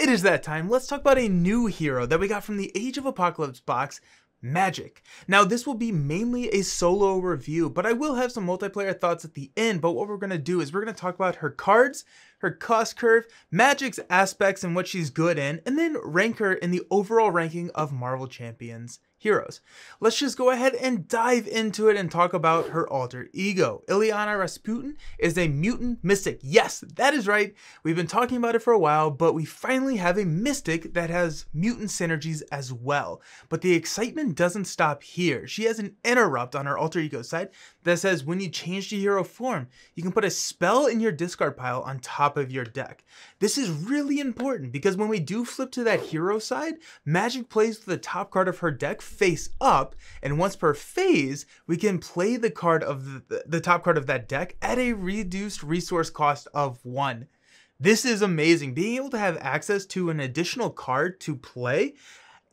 It is that time. Let's talk about a new hero that we got from the Age of Apocalypse box, Magik. Now this will be mainly a solo review, but I will have some multiplayer thoughts at the end. But what we're going to do is we're going to talk about her cards, her cost curve, Magik's aspects and what she's good in, and then rank her in the overall ranking of Marvel Champions heroes. Let's just go ahead and dive into it and talk about her alter ego. Ilyana Rasputin is a mutant mystic. Yes, that is right. We've been talking about it for a while, but we finally have a mystic that has mutant synergies as well. But the excitement doesn't stop here. She has an interrupt on her alter ego side that says when you change to hero form, you can put a spell in your discard pile on top of your deck. This is really important because when we do flip to that hero side, Magik plays with the top card of her deck face up, and once per phase, we can play the card of the top card of that deck at a reduced resource cost of 1. This is amazing. Being able to have access to an additional card to play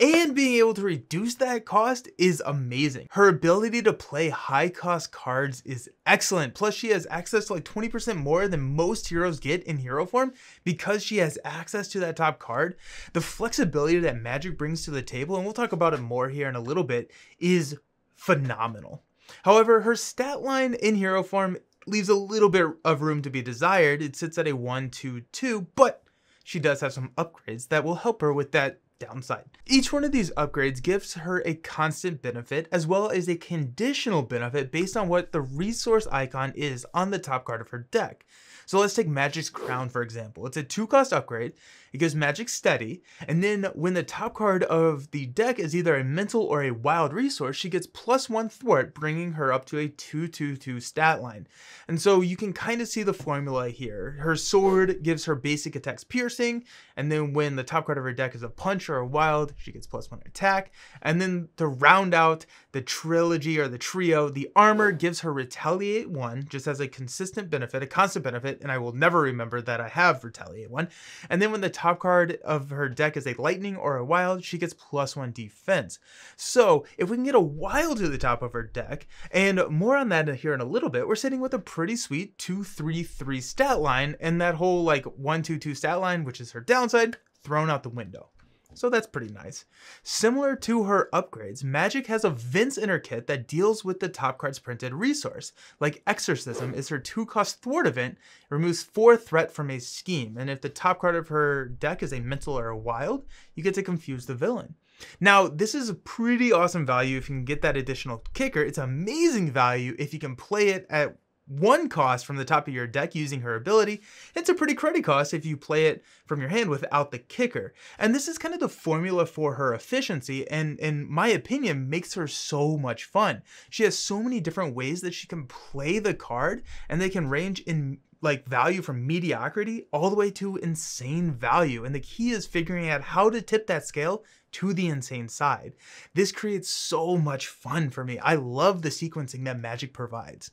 and being able to reduce that cost is amazing. Her ability to play high cost cards is excellent. Plus she has access to like 20% more than most heroes get in hero form because she has access to that top card. The flexibility that Magik brings to the table, and we'll talk about it more here in a little bit, is phenomenal. However, her stat line in hero form leaves a little bit of room to be desired. It sits at a 1-2-2, but she does have some upgrades that will help her with that downside. Each one of these upgrades gives her a constant benefit as well as a conditional benefit based on what the resource icon is on the top card of her deck. So let's take Magik's Crown for example. It's a 2-cost upgrade. It gives Magik steady, and then when the top card of the deck is either a mental or a wild resource, she gets +1 thwart, bringing her up to a 2-2-2 stat line. And so you can kind of see the formula here. Her sword gives her basic attacks piercing, and then when the top card of her deck is a punch or a wild, she gets +1 attack. And then to round out the trilogy or the trio, the armor gives her retaliate 1, just as a consistent benefit, a constant benefit, and I will never remember that I have retaliate 1. And then when the top card of her deck is a lightning or a wild, she gets +1 defense. So if we can get a wild to the top of her deck, and more on that here in a little bit, we're sitting with a pretty sweet 2-3-3 stat line, and that whole like 1-2-2 stat line, which is her downside, thrown out the window. So that's pretty nice. Similar to her upgrades, Magik has events in her kit that deals with the top card's printed resource. Like Exorcism is her 2-cost thwart event, it removes 4 threat from a scheme, and if the top card of her deck is a mental or a wild, you get to confuse the villain. Now, this is a pretty awesome value if you can get that additional kicker. It's amazing value if you can play it at 1 cost from the top of your deck using her ability. It's a pretty cruddy cost if you play it from your hand without the kicker. And this is kind of the formula for her efficiency, and in my opinion makes her so much fun. She has so many different ways that she can play the card, and they can range in like value from mediocrity all the way to insane value. And the key is figuring out how to tip that scale to the insane side. This creates so much fun for me. I love the sequencing that Magik provides.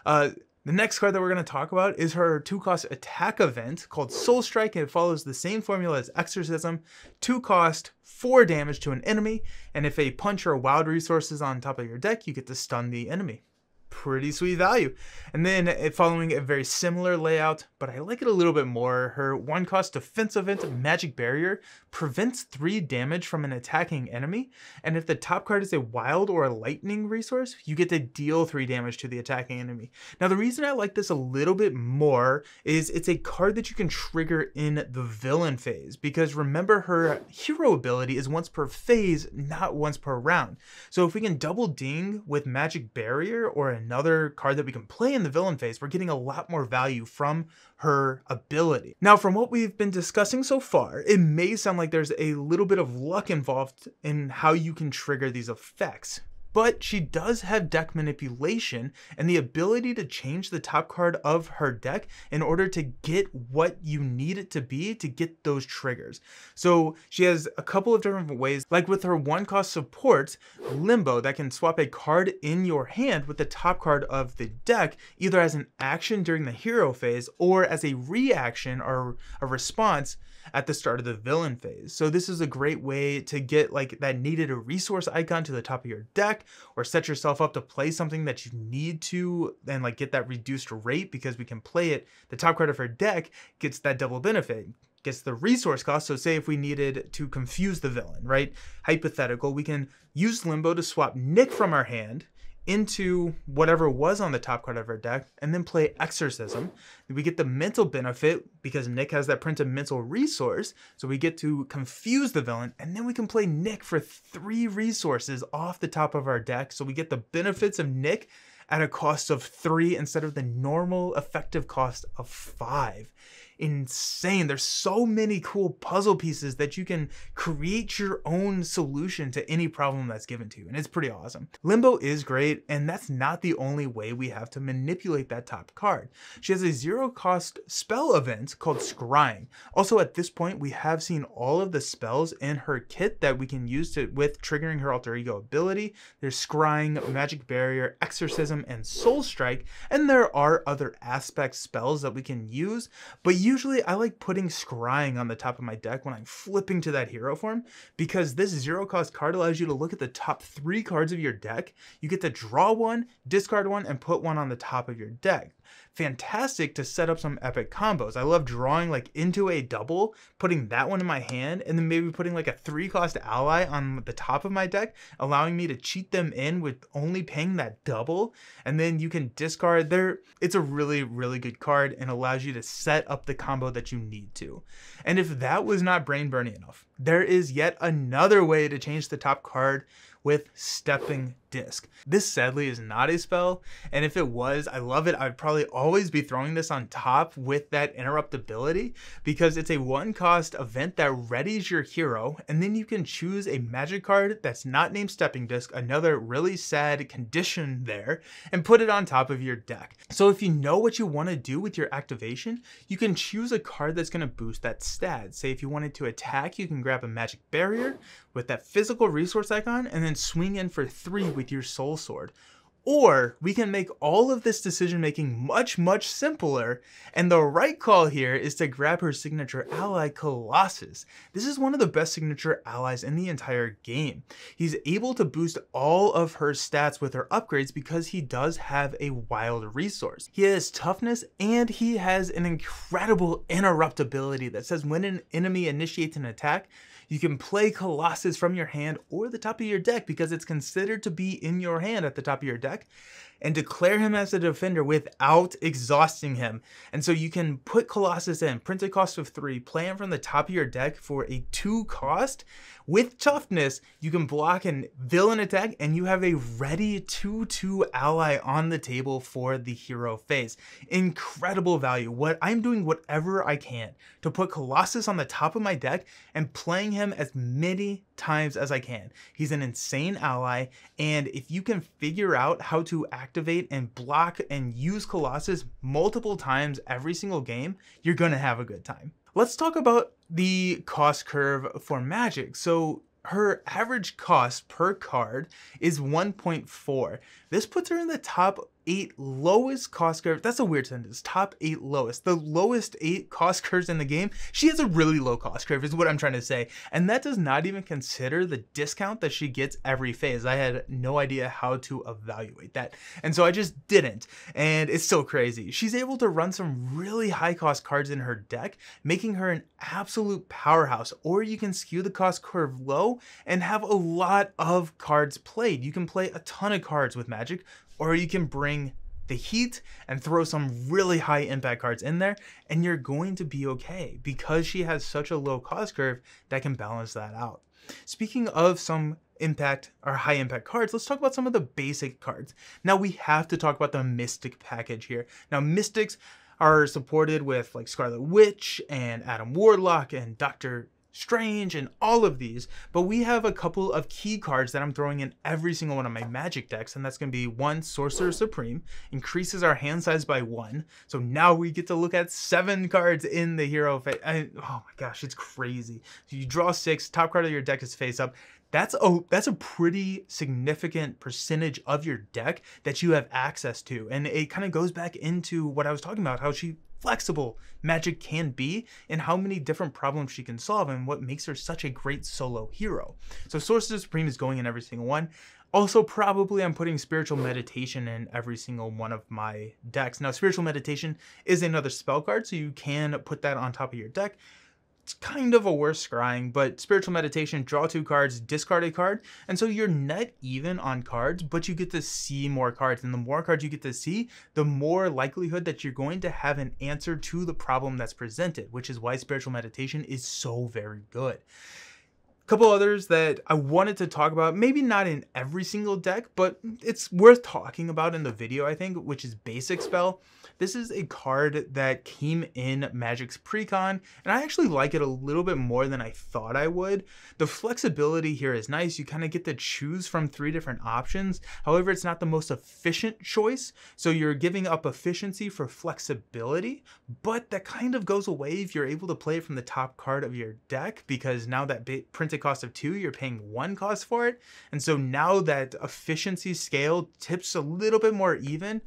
The next card that we're going to talk about is her 2-cost attack event called Soul Strike. It follows the same formula as Exorcism. 2-cost, 4 damage to an enemy, and if a punch or wild resource is on top of your deck, you get to stun the enemy. Pretty sweet value. And then following a very similar layout, but I like it a little bit more, her 1-cost defense event, Magic Barrier, prevents 3 damage from an attacking enemy, and if the top card is a wild or a lightning resource, you get to deal 3 damage to the attacking enemy. Now the reason I like this a little bit more is it's a card that you can trigger in the villain phase, because remember her hero ability is once per phase, not once per round. So if we can double ding with Magic Barrier or another card that we can play in the villain phase, we're getting a lot more value from her ability. Now, from what we've been discussing so far, it may sound like there's a little bit of luck involved in how you can trigger these effects. But she does have deck manipulation and the ability to change the top card of her deck in order to get what you need it to be to get those triggers. So she has a couple of different ways, like with her 1-cost support, Limbo, that can swap a card in your hand with the top card of the deck, either as an action during the hero phase or as a reaction or a response at the start of the villain phase. So this is a great way to get like that needed a resource icon to the top of your deck, or set yourself up to play something that you need to and like get that reduced rate, because we can play it, the top card of her deck gets that double benefit. gets the resource cost. So say if we needed to confuse the villain, right? Hypothetical, we can use Limbo to swap Nick from our hand into whatever was on the top card of our deck, and then play Exorcism. We get the mental benefit because Nick has that printed mental resource, so we get to confuse the villain, and then we can play Nick for 3 resources off the top of our deck, so we get the benefits of Nick at a cost of 3 instead of the normal effective cost of 5. Insane. There's so many cool puzzle pieces that you can create your own solution to any problem that's given to you, and it's pretty awesome. Limbo is great, and that's not the only way we have to manipulate that top card. She has a 0 cost spell event called Scrying. Also, at this point, we have seen all of the spells in her kit that we can use with triggering her alter ego ability. There's Scrying, Magic Barrier, Exorcism, and Soul Strike, and there are other aspect spells that we can use, but usually I like putting Scrying on the top of my deck when I'm flipping to that hero form, because this 0 cost card allows you to look at the top 3 cards of your deck. You get to draw 1, discard 1, and put 1 on the top of your deck. Fantastic to set up some epic combos. I love drawing like into a double, putting that one in my hand, and then maybe putting like a 3 cost ally on the top of my deck, allowing me to cheat them in with only paying that double. And then you can discard there. It's a really, really good card and allows you to set up the combo that you need to. And if that was not brain burning enough, there is yet another way to change the top card with Stepping Disc. This sadly is not a spell, and if it was, I love it. I'd probably always be throwing this on top with that interruptibility, because it's a 1 cost event that readies your hero, and then you can choose a magic card that's not named Stepping Disc, another really sad condition there, and put it on top of your deck. So if you know what you want to do with your activation, you can choose a card that's going to boost that stat. Say if you wanted to attack, you can grab a Magic Barrier with that physical resource icon and then swing in for 3 with your Soul Sword. Or we can make all of this decision making much, much simpler, and the right call here is to grab her signature ally, Colossus. This is one of the best signature allies in the entire game. He's able to boost all of her stats with her upgrades because he does have a wild resource. He has toughness, and he has an incredible interruptibility that says when an enemy initiates an attack, you can play Colossus from your hand or the top of your deck, because it's considered to be in your hand at the top of your deck, and declare him as a defender without exhausting him. And so you can put Colossus in, print a cost of 3, play him from the top of your deck for a 2 cost. With toughness, you can block an villain attack, and you have a ready 2/2 ally on the table for the hero phase. Incredible value. I'm doing whatever I can to put Colossus on the top of my deck and playing him as many times as I can. He's an insane ally, and if you can figure out how to activate and block and use Colossus multiple times every single game, you're gonna have a good time. Let's talk about the cost curve for Magik. So her average cost per card is 1.4. This puts her in the top 8 lowest cost curve. That's a weird sentence. Top 8 lowest. The lowest 8 cost curves in the game. She has a really low cost curve is what I'm trying to say. And that does not even consider the discount that she gets every phase. I had no idea how to evaluate that. And so I just didn't. And it's still crazy. She's able to run some really high cost cards in her deck, making her an absolute powerhouse. Or you can skew the cost curve low and have a lot of cards played. You can play a ton of cards with Magik, or you can bring the heat and throw some really high impact cards in there, and you're going to be okay because she has such a low cost curve that can balance that out. Speaking of some impact or high impact cards, let's talk about some of the basic cards. Now we have to talk about the Mystic package here. Now Mystics are supported with like Scarlet Witch and Adam Warlock and Dr. Strange and all of these, but we have a couple of key cards that I'm throwing in every single one of my Magik decks, and that's going to be 1, Sorcerer Supreme, increases our hand size by 1, so now we get to look at 7 cards in the hero phase. Oh my gosh, it's crazy. So you draw 6, top card of your deck is face up. That's a pretty significant percentage of your deck that you have access to, and it kind of goes back into what I was talking about, how flexible Magik can be and how many different problems she can solve and what makes her such a great solo hero. So Sorcerer Supreme is going in every single one. Also, probably I'm putting Spiritual Meditation in every single one of my decks. Now, Spiritual Meditation is another spell card, so you can put that on top of your deck. it's kind of a worse scrying, but Spiritual Meditation, draw 2 cards, discard a card, and so you're net even on cards, but you get to see more cards, and the more cards you get to see, the more likelihood that you're going to have an answer to the problem that's presented, which is why Spiritual Meditation is so very good. Couple others that I wanted to talk about, maybe not in every single deck, but it's worth talking about in the video, I think, which is Basic Spell. This is a card that came in Magic's Precon, and I actually like it a little bit more than I thought I would. The flexibility here is nice. You kind of get to choose from 3 different options. However, it's not the most efficient choice, so you're giving up efficiency for flexibility, but that kind of goes away if you're able to play it from the top card of your deck, because now that printed cost of 2, you're paying 1 cost for it, and so now that efficiency scale tips a little bit more even.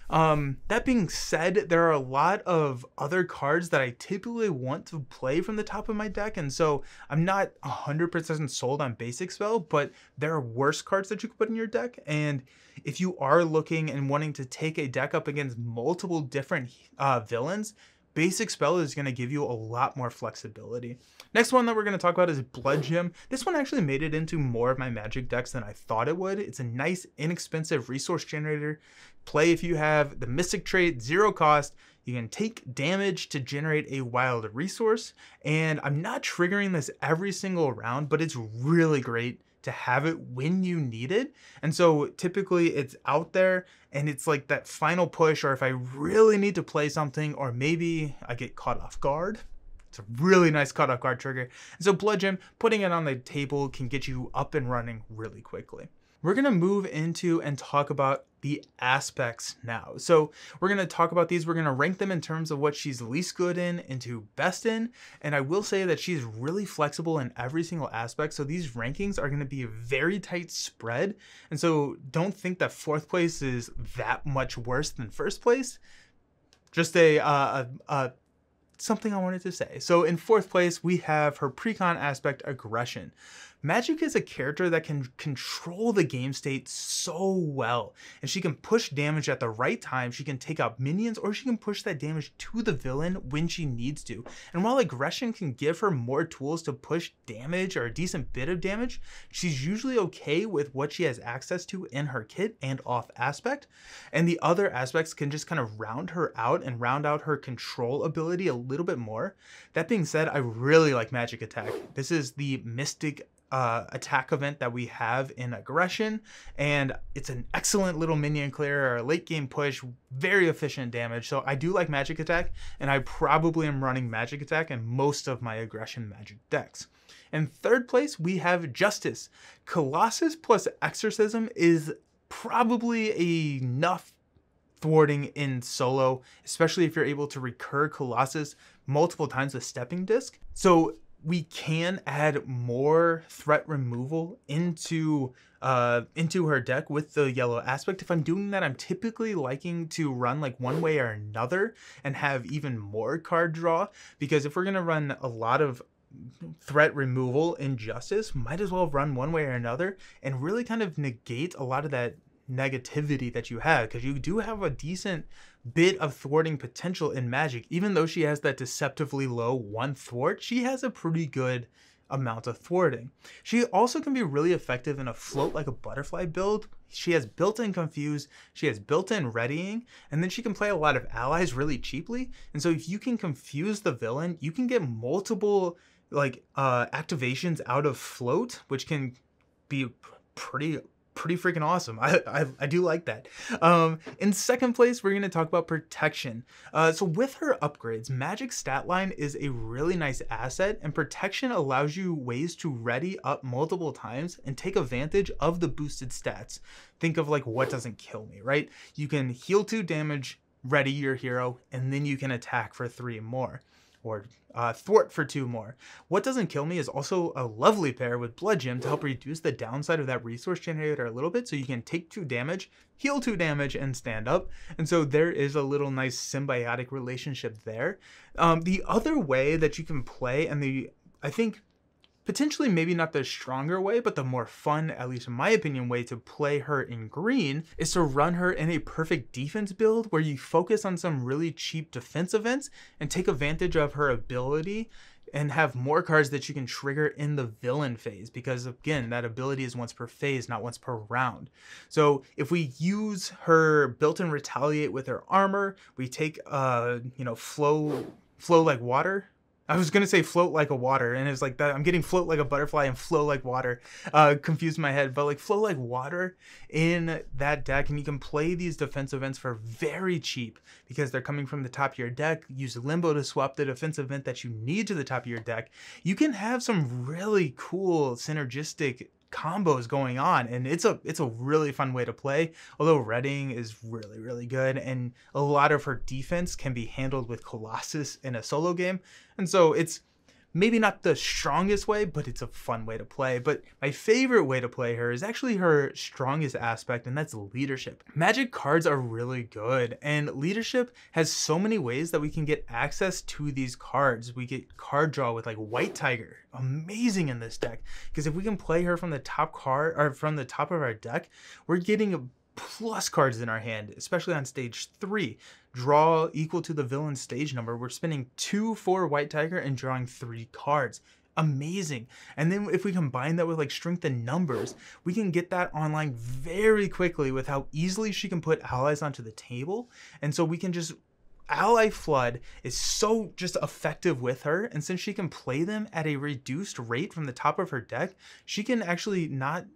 That being said, there are a lot of other cards that I typically want to play from the top of my deck, and so I'm not 100% sold on Basic Spell, but there are worse cards that you could put in your deck, and if you are looking and wanting to take a deck up against multiple different villains, Basic Spell is going to give you a lot more flexibility. Next one that we're going to talk about is Blood Gem. This one actually made it into more of my Magic decks than I thought it would. It's a nice, inexpensive resource generator. Play if you have the Mystic trait, 0 cost. You can take damage to generate a wild resource. And I'm not triggering this every single round, but it's really great to have it when you need it. And so typically it's out there and it's like that final push, or if I really need to play something, or maybe I get caught off guard. It's a really nice caught off guard trigger. And so Blood Gem, putting it on the table can get you up and running really quickly. We're going to move into and talk about the aspects now. So we're going to talk about these. We're going to rank them in terms of what she's least good in into best in. And I will say that she's really flexible in every single aspect. So these rankings are going to be a very tight spread. And so don't think that 4th place is that much worse than 1st place. Just something I wanted to say. So in 4th place, we have her Precon aspect, Aggression. Magik is a character that can control the game state so well, and she can push damage at the right time. She can take out minions, or she can push that damage to the villain when she needs to. And while Aggression can give her more tools to push damage, or a decent bit of damage, she's usually okay with what she has access to in her kit and off aspect. And the other aspects can just kind of round her out and round out her control ability a little bit more. That being said, I really like Magic Attack. This is the Mystic attack event that we have in Aggression, and it's an excellent little minion clear or a late game push, very efficient damage. So I do like Magic Attack, and I probably am running Magic Attack in most of my Aggression Magic decks. In 3rd place, we have Justice. Colossus plus Exorcism is probably enough thwarting in solo, especially if you're able to recur Colossus multiple times with Stepping Disc. So we can add more threat removal into her deck with the yellow aspect. If I'm doing that, I'm typically liking to run like one way or another and have even more card draw, because if we're going to run a lot of threat removal in Justice, might as well run one way or another and really kind of negate a lot of that negativity that you have, because you do have a decent bit of thwarting potential in Magik. Even though she has that deceptively low 1 thwart, she has a pretty good amount of thwarting. She also can be really effective in a float like a butterfly build. She has built-in Confuse, she has built-in Readying, and then she can play a lot of allies really cheaply. And so if you can confuse the villain, you can get multiple like activations out of float, which can be pretty freaking awesome. I do like that. In 2nd place, we're going to talk about Protection. So with her upgrades, Magic's stat line is a really nice asset, and Protection allows you ways to ready up multiple times and take advantage of the boosted stats. Think of like What Doesn't Kill Me, right? You can heal 2 damage, ready your hero, and then you can attack for 3 more. Or thwart for 2 more. What Doesn't Kill Me is also a lovely pair with Blood Gem to help reduce the downside of that resource generator a little bit, so you can take 2 damage, heal 2 damage, and stand up. And so there is a little nice symbiotic relationship there. The other way that you can play, and I think potentially maybe not the stronger way, but the more fun, at least in my opinion, way to play her in green is to run her in a perfect defense build where you focus on some really cheap defense events and take advantage of her ability and have more cards that you can trigger in the villain phase, because again, that ability is once per phase, not once per round. So if we use her built-in retaliate with her armor, we take flow like water. I was gonna say float like a water, and it's like that. I'm getting float like a butterfly and flow like water. Confused my head, but like flow like water in that deck, and you can play these defensive events for very cheap because they're coming from the top of your deck. Use Limbo to swap the defensive event that you need to the top of your deck. You can have some really cool synergistic combos going on, and it's a really fun way to play. Although Redding is really good, and a lot of her defense can be handled with Colossus in a solo game, and so it's maybe not the strongest way, but it's a fun way to play. But my favorite way to play her is actually her strongest aspect, and that's leadership. Magic cards are really good, and leadership has so many ways that we can get access to these cards. We get card draw with like White Tiger, amazing in this deck, because if we can play her from the top card or from the top of our deck, we're getting plus cards in our hand, especially on stage 3. Draw equal to the villain stage number. We're spending 2 for White Tiger and drawing 3 cards. Amazing. And then if we combine that with like strength in numbers, we can get that online very quickly with how easily she can put allies onto the table. And so we can just Ally Flood is so just effective with her, and since she can play them at a reduced rate from the top of her deck, she can actually not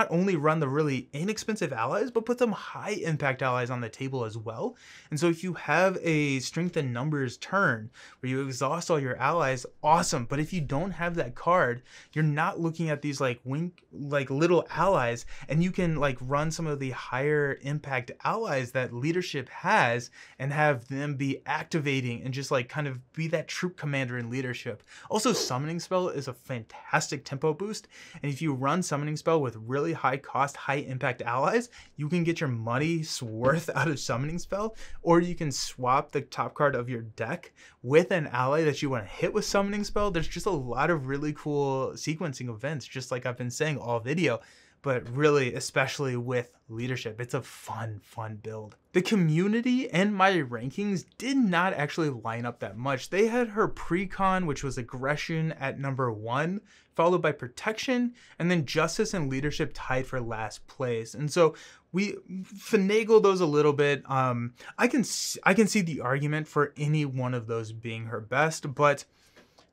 only run the really inexpensive allies, but put some high impact allies on the table as well. And so if you have a strength in numbers turn where you exhaust all your allies, awesome. But if you don't have that card, you're not looking at these like little allies, and you can like run some of the higher impact allies that leadership has and have them be activating and just like kind of be that troop commander in leadership. Also, Summoning Spell is a fantastic tempo boost, and if you run Summoning Spell with really high cost, high impact allies, you can get your money's worth out of Summoning Spell, or you can swap the top card of your deck with an ally that you want to hit with Summoning Spell. There's just a lot of really cool sequencing events, just like I've been saying all video, but really, especially with leadership, it's a fun build. The community and my rankings did not actually line up that much. They had her precon, which was aggression, at number 1, followed by protection, and then justice and leadership tied for last place. And so we finagle those a little bit. I can see the argument for any one of those being her best, but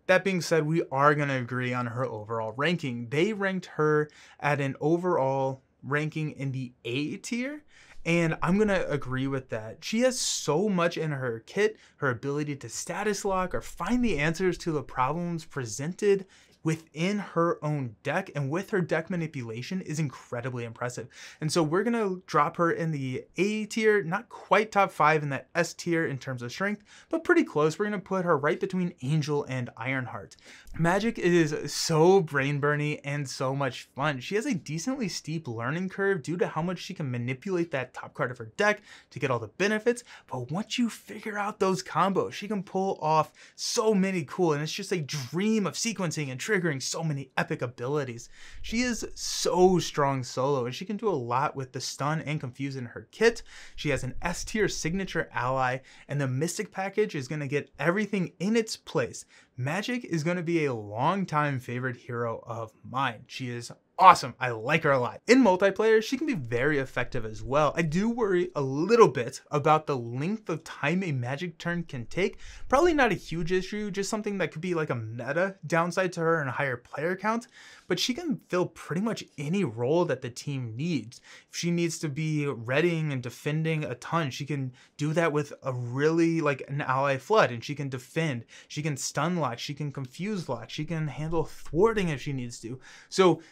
that being said, we are going to agree on her overall ranking. They ranked her at an overall ranking in the A tier, and I'm going to agree with that. She has so much in her kit. Her ability to status lock or find the answers to the problems presented within her own deck and with her deck manipulation is incredibly impressive. And so we're gonna drop her in the A tier, not quite top 5 in that S tier in terms of strength, but pretty close. We're gonna put her right between Angel and Ironheart. Magik is so brain burny and so much fun. She has a decently steep learning curve due to how much she can manipulate that top card of her deck to get all the benefits, but once you figure out those combos, she can pull off so many cool, and it's just a dream of sequencing and triggering so many epic abilities. She is so strong solo, and she can do a lot with the stun and confuse in her kit. She has an S tier signature ally, and the Mystic package is going to get everything in its place. Magik is going to be a long-time favorite hero of mine. She is awesome. I like her a lot. In multiplayer, she can be very effective as well. I do worry a little bit about the length of time a Magik turn can take. Probably not a huge issue, just something that could be like a meta downside to her and a higher player count, but she can fill pretty much any role that the team needs. If she needs to be readying and defending a ton, she can do that with a really like an ally flood, and she can defend, she can stun lock, she can confuse lock, she can handle thwarting if she needs to. So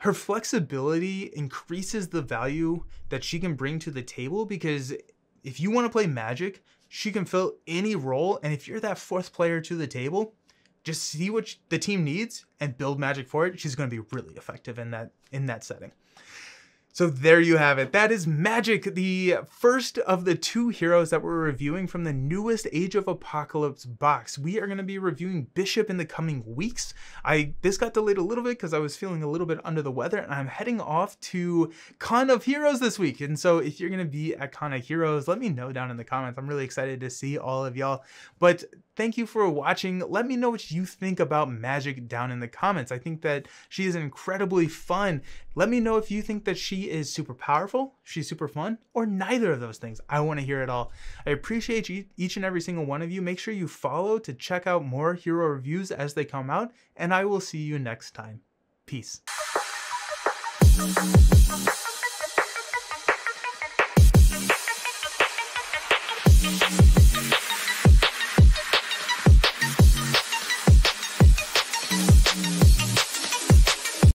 her flexibility increases the value that she can bring to the table, because if you want to play Magik, she can fill any role, and if you're that 4th player to the table, just see what the team needs and build Magik for it. She's going to be really effective in that setting. So there you have it. That is Magik, the first of the 2 heroes that we're reviewing from the newest Age of Apocalypse box. We are going to be reviewing Bishop in the coming weeks. This got delayed a little bit because I was feeling a little bit under the weather, and I'm heading off to Con of Heroes this week. And so if you're going to be at Con of Heroes, let me know down in the comments. I'm really excited to see all of y'all. But thank you for watching. Let me know what you think about Magik down in the comments. I think that she is incredibly fun. Let me know if you think that she is super powerful, she's super fun, or neither of those things. I want to hear it all. I appreciate each and every single one of you. Make sure you follow to check out more hero reviews as they come out, and I will see you next time. Peace.